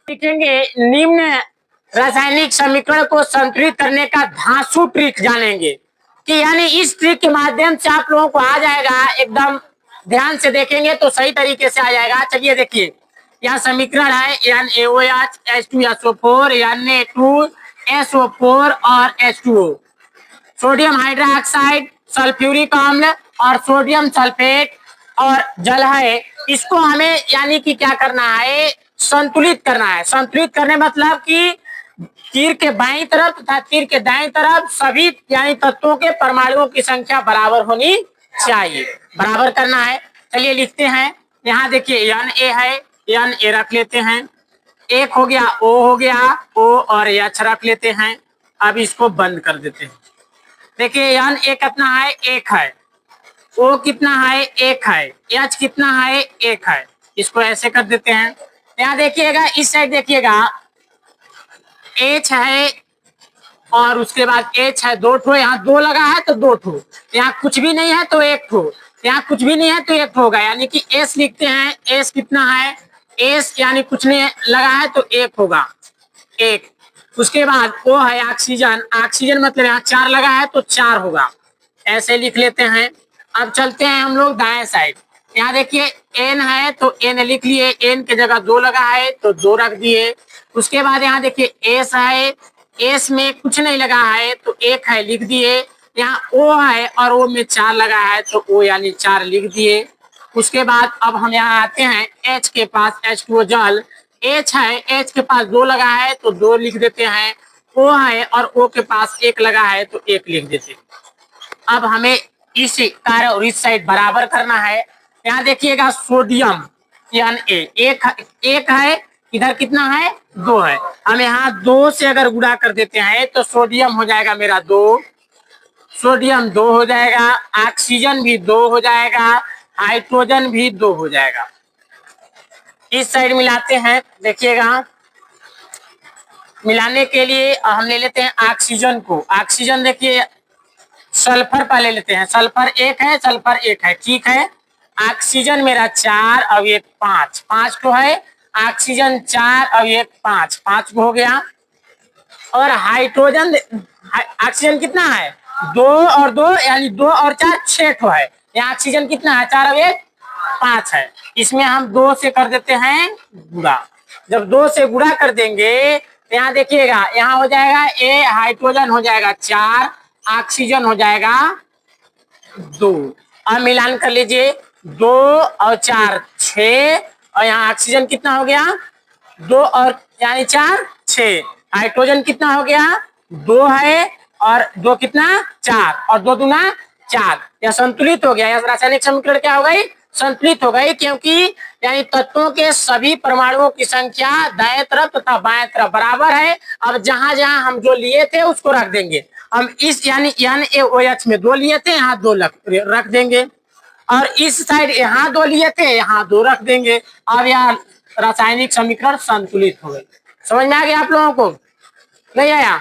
सीखेंगे निम्न रासायनिक समीकरण को संतुलित करने का धांसू ट्रिक जानेंगे कि यानी इस ट्रिक के माध्यम से आप लोगों को आ जाएगा, एकदम ध्यान से देखेंगे तो सही तरीके से आ जाएगा। चलिए देखिए, यहाँ समीकरण है NaOH H2SO4 Na2SO4 और H2O, सोडियम हाइड्रोक्साइड, सल्फ्यूरिक अम्ल और सोडियम सल्फेट और जल है। इसको हमें यानी कि क्या करना है, संतुलित करना है। संतुलित करने मतलब कि तीर के बाईं तरफ तथा तीर के दाईं तरफ सभी यानी तत्वों के परमाणुओं की संख्या बराबर होनी चाहिए, बराबर करना है। चलिए लिखते हैं, यहाँ देखिए Na है, Na रख लेते हैं, एक हो गया O हो गया, O और H रख लेते हैं। अब इसको बंद कर देते हैं। देखिए Na कितना है, एक है, O कितना है, एक है, H कितना है, एक है। इसको ऐसे कर देते हैं। यहाँ देखिएगा, इस साइड देखिएगा H है और उसके बाद H है, दो ठो, यहाँ दो लगा है तो दो ठो, यहाँ कुछ भी नहीं है तो एक ठो, यहाँ कुछ भी नहीं है तो एक ठो होगा, यानी कि S लिखते हैं। S कितना है, S यानी कुछ नहीं लगा है तो एक होगा, एक। उसके बाद O है ऑक्सीजन, ऑक्सीजन मतलब यहाँ चार लगा है तो चार होगा, ऐसे लिख लेते हैं। अब चलते हैं हम लोग दाएं साइड। यहाँ देखिए N है तो N लिख लिए, N के जगह दो लगा है तो दो रख दिए। उसके बाद यहाँ देखिए S है, S में कुछ नहीं लगा है तो एक है, लिख दिए। यहाँ O है और O में चार लगा है तो O यानी चार लिख दिए। उसके बाद अब हम यहाँ आते हैं H के पास, H2O जल, H है, H के पास दो लगा है तो दो लिख देते हैं। O है और O के पास एक लगा है तो एक लिख देते हैं। अब हमें इस कार्य और इस साइड बराबर करना है। यहाँ देखिएगा सोडियम Na एक है, इधर कितना है, दो है। हम यहाँ दो से अगर गुणा कर देते हैं तो सोडियम हो जाएगा मेरा दो, सोडियम दो हो जाएगा, ऑक्सीजन भी दो हो जाएगा, हाइड्रोजन भी दो हो जाएगा। इस साइड मिलाते हैं, देखिएगा मिलाने के लिए हम ले लेते हैं ऑक्सीजन को। ऑक्सीजन देखिए, सल्फर पहले लेते हैं, सल्फर एक है, सल्फर एक है, ठीक है। ऑक्सीजन मेरा चार और एक पांच, पांच को है, ऑक्सीजन चार और एक पांच, पांच को हो गया। और हाइड्रोजन, ऑक्सीजन कितना है, दो और दो यानी दो और चार छह ठो है। यहाँ ऑक्सीजन कितना है, चार और एक पांच है। इसमें हम दो से कर देते हैं गुणा। जब दो से गुणा कर देंगे तो यहाँ देखिएगा, यहाँ हो जाएगा ए हाइड्रोजन हो जाएगा चार, ऑक्सीजन हो जाएगा दो। अब मिलान कर लीजिए, दो और चार छह, और यहाँ ऑक्सीजन कितना हो गया, दो और यानी चार छह, हाइड्रोजन कितना हो गया, दो है और दो कितना, चार, और दो दूना चार। यह संतुलित हो गया। यह रासायनिक समीकरण क्या हो गई, संतुलित हो गई, क्योंकि यानी तत्वों के सभी परमाणुओं की संख्या दाएं तरफ तथा बाएं तरफ बराबर है। अब जहां जहां हम जो लिए थे उसको रख देंगे। हम इस यानी NaOH में दो लिए थे, यहाँ दो रख देंगे, और इस साइड यहाँ दो लिए थे, यहाँ दो रख देंगे। अब यहाँ रासायनिक समीकरण संतुलित हो गई। समझ में आ गया आप लोगों को, नहीं आया?